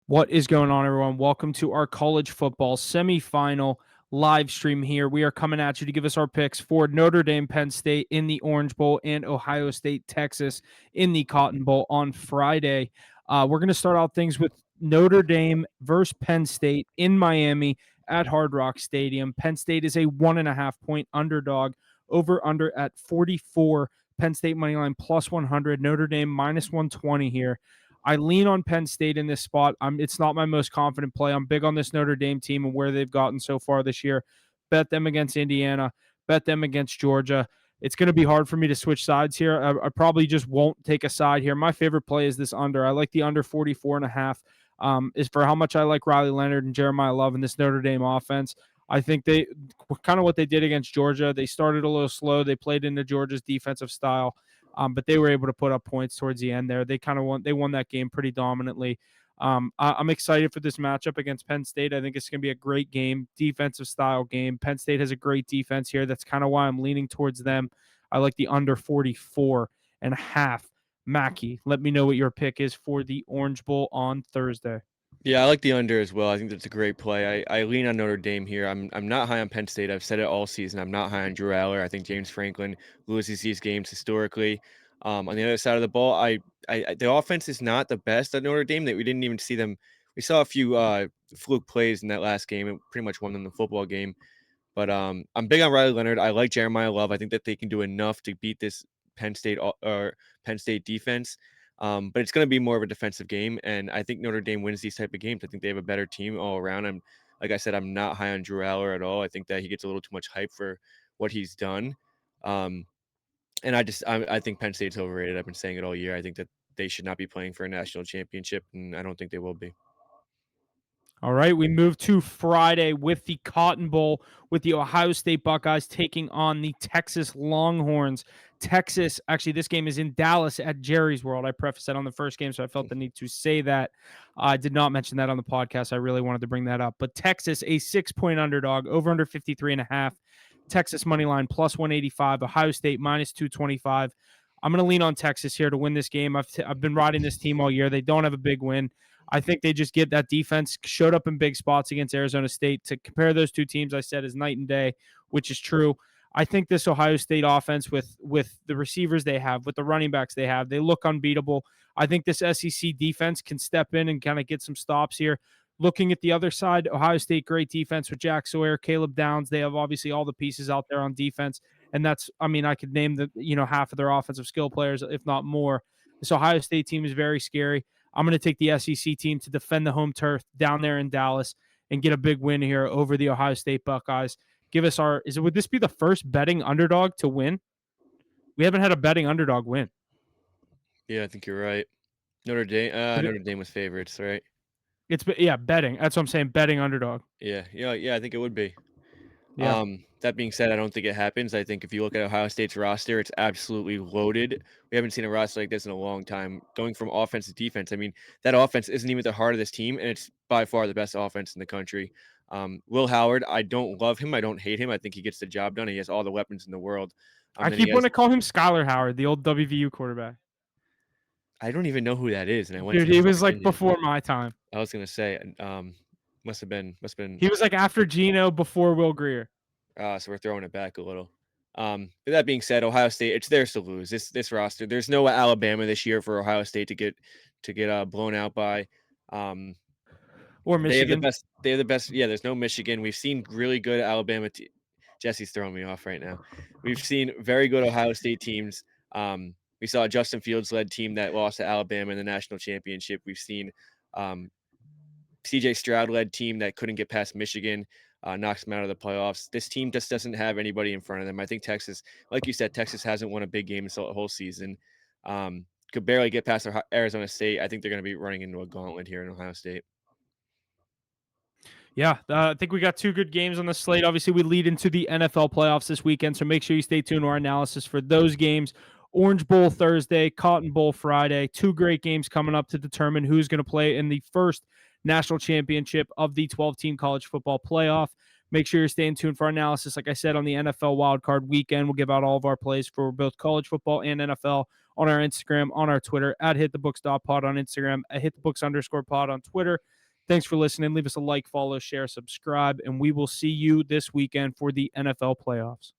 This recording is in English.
What is going on, everyone? Welcome to our college football semifinal live stream here. We are coming at you to give us our picks for Notre Dame, Penn State in the Orange Bowl and Ohio State, Texas in the Cotton Bowl on Friday. We're going to start out things with Notre Dame versus Penn State in Miami at Hard Rock Stadium. Penn State is a 1.5-point underdog, over under at 44. Penn State money line plus 100. Notre Dame minus 120 here. I lean on Penn State in this spot. It's not my most confident play. I'm big on this Notre Dame team and where they've gotten so far this year. Bet them against Indiana. Bet them against Georgia. It's going to be hard for me to switch sides here. I probably just won't take a side here. My favorite play is this under. I like the under 44.5. Is for how much I like Riley Leonard and Jeremiah Love in this Notre Dame offense. I think they kind of what they did against Georgia. They started a little slow. They played into Georgia's defensive style. But they were able to put up points towards the end there. They won that game pretty dominantly. I'm excited for this matchup against Penn State. I think it's going to be a great game, defensive style game. Penn State has a great defense here. That's kind of why I'm leaning towards them. I like the under 44.5. Mackey, let me know what your pick is for the Orange Bowl on Thursday. Yeah, I like the under as well. I think that's a great play. I lean on Notre Dame here. I'm not high on Penn State. I've said it all season. I'm not high on Drew Aller. I think James Franklin loses these games historically. On the other side of the ball, the offense is not the best at Notre Dame. That we didn't even see them. We saw a few fluke plays in that last game. It pretty much won them the football game. But I'm big on Riley Leonard. I like Jeremiah Love. I think that they can do enough to beat this Penn State defense. But it's going to be more of a defensive game, and I think Notre Dame wins these type of games. I think they have a better team all around. Like I said, I'm not high on Drew Aller at all. I think that he gets a little too much hype for what he's done. And I think Penn State's overrated. I've been saying it all year. I think that they should not be playing for a national championship, and I don't think they will be. All right, we move to Friday with the Cotton Bowl with the Ohio State Buckeyes taking on the Texas Longhorns. Texas, actually, this game is in Dallas at Jerry's World. I prefaced that on the first game, so I felt the need to say that. I did not mention that on the podcast. I really wanted to bring that up. But Texas, a 6-point underdog, over under 53.5. Texas money line plus 185. Ohio State minus 225. I'm going to lean on Texas here to win this game. I've been riding this team all year. They don't have a big win. I think they just get that defense showed up in big spots against Arizona State. To compare those two teams, I said, is night and day, which is true. I think this Ohio State offense with the receivers they have, with the running backs they have, they look unbeatable. I think this SEC defense can step in and kind of get some stops here. Looking at the other side, Ohio State, great defense with Jack Sawyer, Caleb Downs. They have obviously all the pieces out there on defense. And that's, I mean, I could name half of their offensive skill players, if not more. This Ohio State team is very scary. I'm going to take the SEC team to defend the home turf down there in Dallas and get a big win here over the Ohio State Buckeyes. Give us would this be the first betting underdog to win? We haven't had a betting underdog win. Yeah, I think you're right. Notre Dame was favorites, right? Betting. That's what I'm saying. Betting underdog. Yeah, I think it would be. Yeah. That being said, I don't think it happens. I think if you look at Ohio State's roster, it's absolutely loaded. We haven't seen a roster like this in a long time. Going from offense to defense, I mean, that offense isn't even the heart of this team, and it's by far the best offense in the country. Will Howard, I don't love him. I don't hate him. I think he gets the job done. He has all the weapons in the world. I keep wanting to call him Skylar Howard, the old WVU quarterback. I don't even know who that is, and I went. Dude, he was like before my time. I was gonna say, must have been. He was like after Geno, before Will Grier. So we're throwing it back a little. But that being said, Ohio State, it's theirs to lose. This roster, there's no Alabama this year for Ohio State to get blown out by. Or Michigan. They have the best. Yeah, there's no Michigan. We've seen really good Alabama. Jesse's throwing me off right now. We've seen very good Ohio State teams. We saw a Justin Fields-led team that lost to Alabama in the national championship. We've seen C.J. Stroud-led team that couldn't get past Michigan. Knocks them out of the playoffs. This team just doesn't have anybody in front of them. I think Texas, like you said, Texas hasn't won a big game the whole season. Could barely get past Arizona State. I think they're going to be running into a gauntlet here in Ohio State. Yeah, I think we got two good games on the slate. Obviously, we lead into the NFL playoffs this weekend, so make sure you stay tuned to our analysis for those games. Orange Bowl Thursday, Cotton Bowl Friday. Two great games coming up to determine who's going to play in the first national championship of the 12-team college football playoff. Make sure you're staying tuned for our analysis. Like I said, on the NFL wildcard weekend, we'll give out all of our plays for both college football and NFL on our Instagram, on our Twitter, at HitTheBooks.pod on Instagram, at HitTheBooks_pod on Twitter. Thanks for listening. Leave us a like, follow, share, subscribe, and we will see you this weekend for the NFL playoffs.